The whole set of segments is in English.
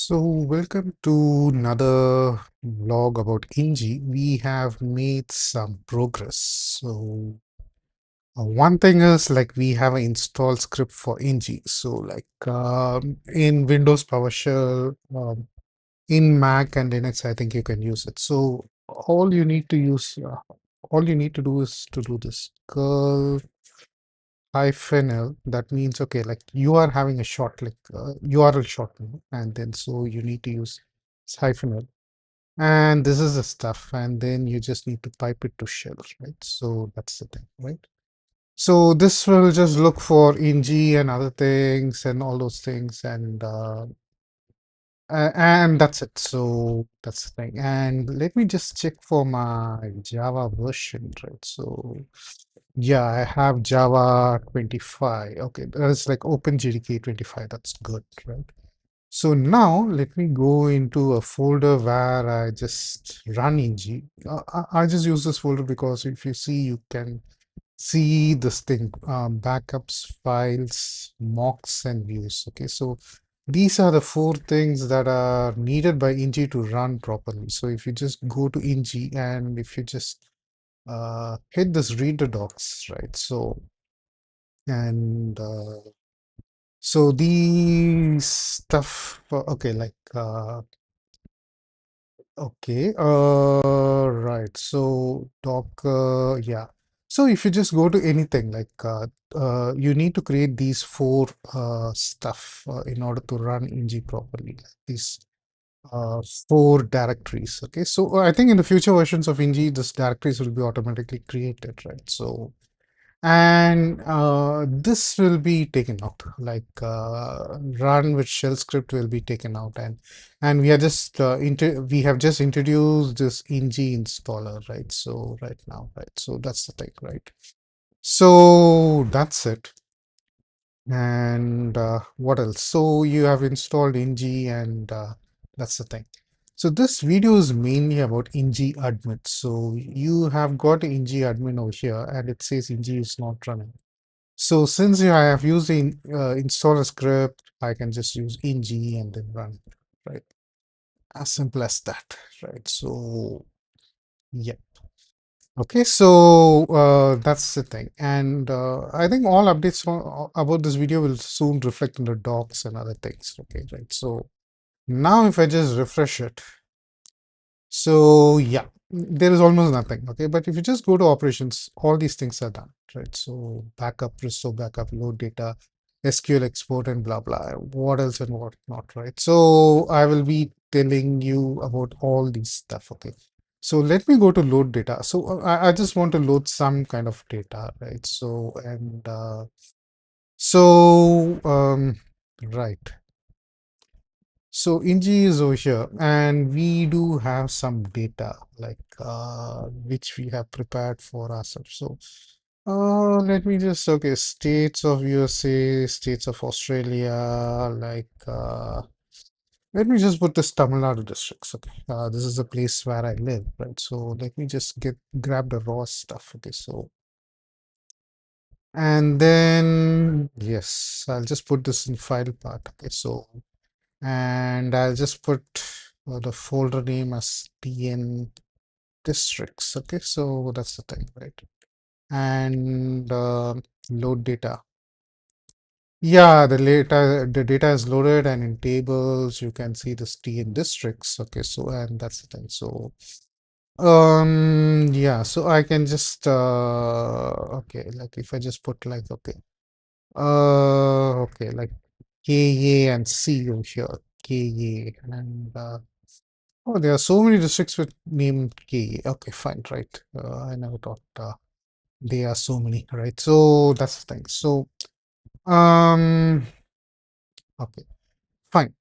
So, welcome to another vlog about Injee. We have made some progress. So, one thing is like we have an install script for Injee. So, in Windows PowerShell, in Mac and Linux, I think you can use it. So, all you need to do is to do this curl -l. That means okay, like you are having a short like URL shortener, and then so you need to use -l. And this is the stuff, and then you just need to pipe it to shell, right? So that's the thing, right? So this will just look for Injee and other things and all those things, and that's it. So that's the thing. And let me just check for my Java version, right? So yeah, I have Java 25. Okay, that's like OpenJDK 25. That's good, right? So now let me go into a folder where I just run Injee. I just use this folder because if you see, you can see this thing, backups, files, mocks, and views. Okay, so these are the four things that are needed by Injee to run properly. So if you just go to Injee and if you just hit this read the docs, right? So and so these stuff, okay, okay, right. So Docker, yeah. So if you just go to anything you need to create these four stuff in order to run Injee properly. Like these four directories. Okay, so I think in the future versions of Injee, this directories will be automatically created, right? So and this will be taken out, run with shell script will be taken out, and we are just we have just introduced this Injee installer, right? So right now, right? So that's the thing, right? So that's it. And what else? So you have installed Injee, and that's the thing. So this video is mainly about Injee admin. So you have got Injee admin over here, and it says Injee is not running. So since I have used the installer script, I can just use Injee and then run it, right? As simple as that, right? So yeah. Okay, so that's the thing. And I think all updates about this video will soon reflect in the docs and other things. Okay, right. So now if I just refresh it, so yeah, there is almost nothing. Okay, but if you just go to operations, all these things are done, right? So backup, restore backup, load data, SQL export, and blah blah. What else and what not, right? So I will be telling you about all these stuff. Okay. So let me go to load data. So I just want to load some kind of data, right? So and so right. So Injee is over here, and we do have some data which we have prepared for ourselves. So let me just okay, states of USA, states of Australia, let me just put this Tamil Nadu districts. Okay, this is the place where I live, right? So let me just grab the raw stuff. Okay, so and then yes, I'll just put this in file part. Okay, so and I'll just put the folder name as TN districts. Okay, so that's the thing, right? And load data. Yeah, the data is loaded, and in tables you can see this TN districts. Okay, so and that's the thing. So yeah, so I can just okay, like if I just put like okay, like KA and C over here, KA and oh, there are so many districts with name KA. Okay, fine, right. I never thought there are so many, right? So that's the thing. So um okay, fine.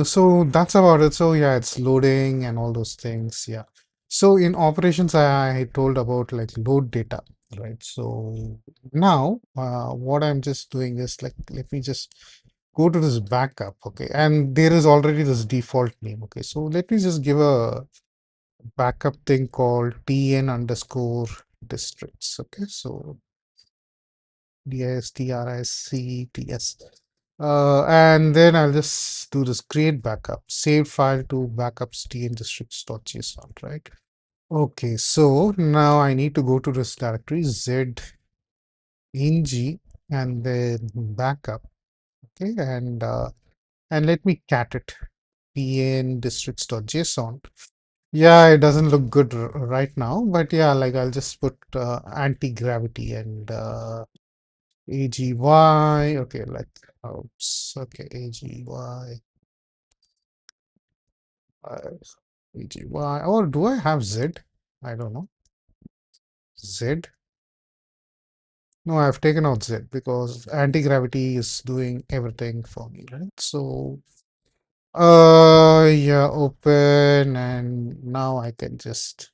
So that's about it. So yeah, it's loading and all those things. Yeah. So in operations, I told about like load data, right? So now, what I'm just doing is like, let me just go to this backup. Okay. And there is already this default name. Okay. So let me just give a backup thing called TN underscore districts. Okay. So DISTRICTS. And then I'll just do this create backup, save file to backups tn-districts.json, right? Okay, so now I need to go to this directory z Injee and then backup. Okay, and let me cat it tn-districts.json. Yeah, it doesn't look good right now, but yeah, like I'll just put anti-gravity and AGY. Okay, like oops. Okay, AGY. AGY. Or do I have Z? I don't know. Z? No, I've taken out Z because anti-gravity is doing everything for me, right? So, yeah, open, and now I can just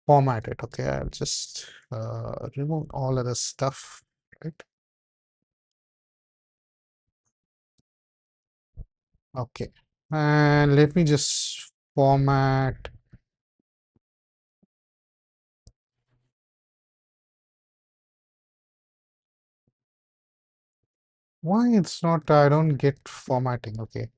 format it. Okay, I'll just remove all of the stuff, right? Okay, and let me just format. Why it's not, I don't get formatting. Okay,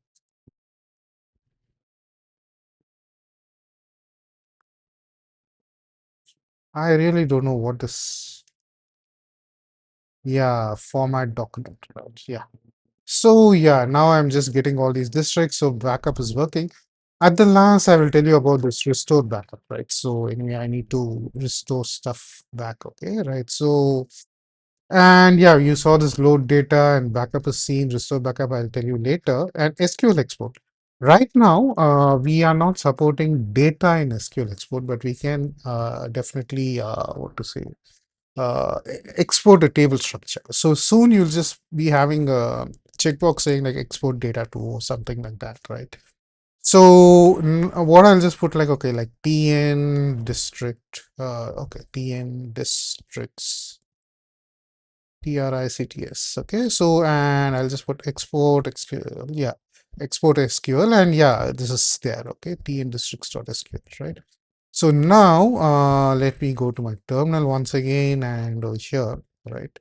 I really don't know what this, yeah, format document, right? Yeah. So yeah, now I'm just getting all these districts, so backup is working. At the last, I will tell you about this restore backup, right? So anyway, I need to restore stuff back, okay, right? So, and yeah, you saw this load data and backup is seen, restore backup, I'll tell you later, and SQL export. Right now, we are not supporting data in SQL export, but we can definitely, what to say, export a table structure. So soon you'll just be having a checkbox saying like export data to or something like that, right? So what I'll just put like, okay, like TN district, okay, TN districts, TRICTS. Okay, so and I'll just put export SQL, yeah, export SQL, and yeah, this is there. Okay, TN districts.sql, right? So now let me go to my terminal once again and over here, right?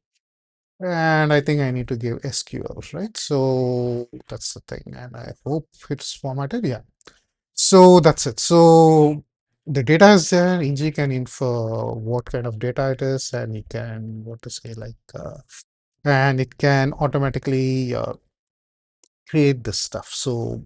And I think I need to give SQL, right? So that's the thing, and I hope it's formatted. Yeah. So that's it. So the data is there. Injee can infer what kind of data it is, and you can what to say like, and it can automatically create this stuff. So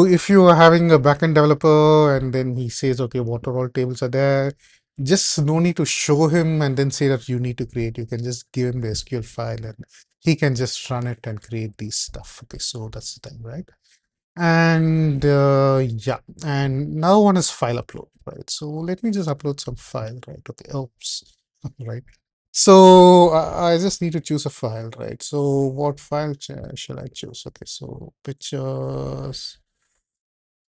if you are having a backend developer and then he says, okay, what are all tables are there, just no need to show him and then say that you need to create. You can just give him the SQL file and he can just run it and create these stuff. Okay, so that's the thing, right? And yeah, and now one is file upload, right? So let me just upload some file, right? Okay, oops, right. So I just need to choose a file, right? So what file shall I choose? Okay, so pictures.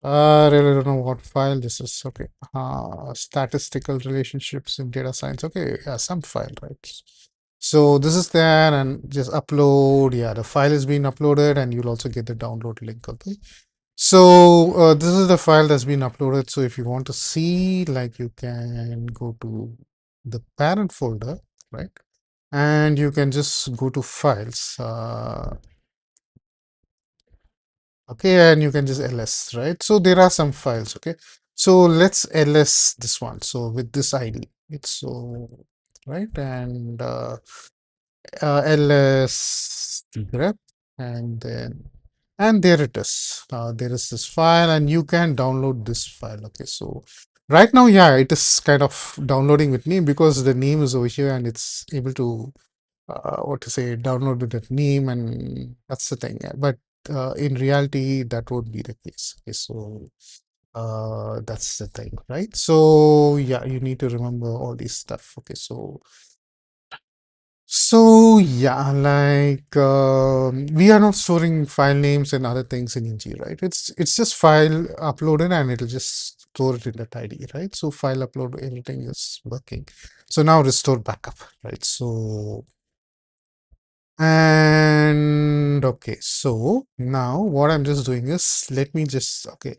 I really don't know what file this is. Okay, statistical relationships in data science. Okay, yeah, some file, right? So this is there, and just upload. Yeah, the file is being uploaded, and you'll also get the download link. Okay. So this is the file that's been uploaded. So if you want to see, like you can go to the parent folder, right? And you can just go to files. Okay, and you can just ls, right? So there are some files, okay? So let's ls this one. So with this ID, it's so right, and ls grep, and then and there it is. There is this file, and you can download this file. Okay, so right now, yeah, it is kind of downloading with me because the name is over here, and it's able to what to say, download with that name, and that's the thing. Yeah. But in reality, that won't be the case. Okay, so that's the thing, right? So yeah, you need to remember all this stuff. Okay, so yeah, like we are not storing file names and other things in Injee, right? It's just file uploaded and it'll just store it in that ID, right? So file upload, everything is working. So now restore backup, right? So and okay, so now what I'm just doing is let me just okay.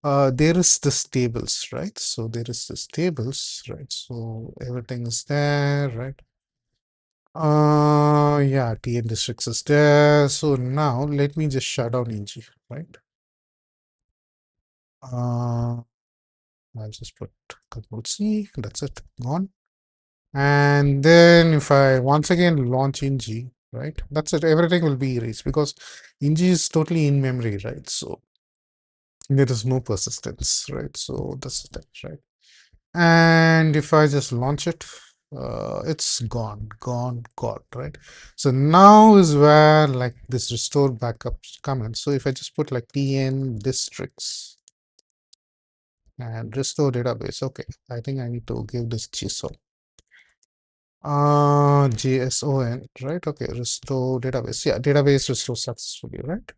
There is this tables, right? So there is this tables, right? So everything is there, right? Yeah, TN districts is there. So now let me just shut down Injee, right? Uh, I'll just put Control C. That's it, gone. And then if I once again launch Injee, right? That's it. Everything will be erased because Injee is totally in memory, right? So there is no persistence, right? So that's the thing, right? And if I just launch it, it's gone, right? So now is where like this restore backups come in. So if I just put like TN districts and restore database, okay, I think I need to give this JSON. JSON, right? Okay, restore database. Yeah, database restore successfully, right?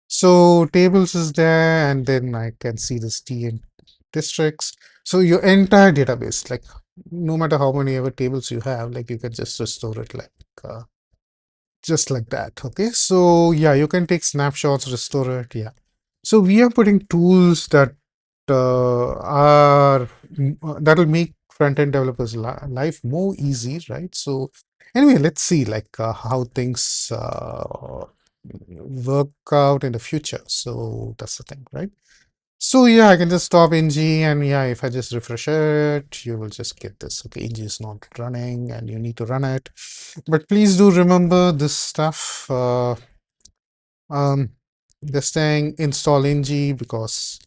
So tables is there, and then I can see this TN districts. So your entire database, like no matter how many ever tables you have, like you can just restore it like uh, just like that. Okay, so yeah, you can take snapshots, restore it. Yeah. So we are putting tools that are that'll make front-end developers life more easy, right? So anyway, let's see like how things work out in the future. So that's the thing, right? So yeah, I can just stop Injee, and yeah, if I just refresh it, you will just get this. Okay, Injee is not running and you need to run it. But please do remember this stuff. Um, this thing install Injee because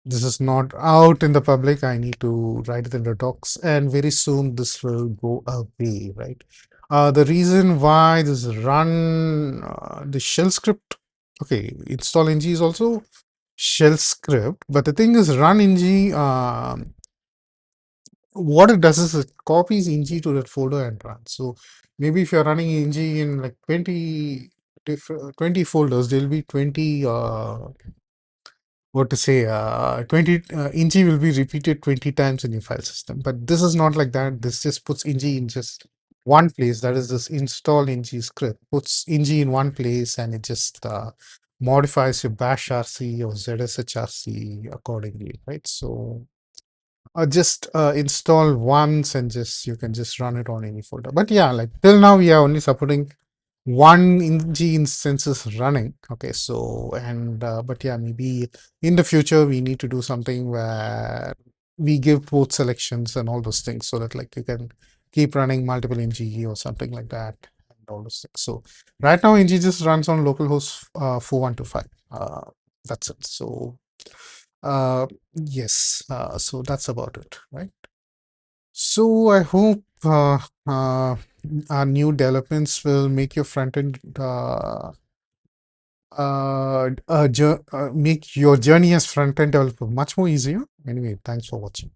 this is not out in the public. I need to write it in the docs, and very soon this will go away, right? The reason why this run the shell script, okay, install ng is also shell script, but the thing is run ng. What it does is it copies ng to that folder and runs. So maybe if you're running ng in like 20 folders, there'll be 20 what to say 20 Injee will be repeated 20 times in your file system, but this is not like that. This just puts Injee in just one place. That is this install Injee script puts Injee in one place, and it just modifies your bash rc or zshrc accordingly, right? So just install once and just you can just run it on any folder. But yeah, like till now we are only supporting one Injee instance is running. Okay, so and but yeah, maybe in the future we need to do something where we give both selections and all those things so that like you can keep running multiple Injee or something like that and all those things. So right now Injee just runs on localhost 4125. That's it. So yes, so that's about it, right? So I hope our new developments will make your front end make your journey as front end developer much more easier. Anyway, thanks for watching.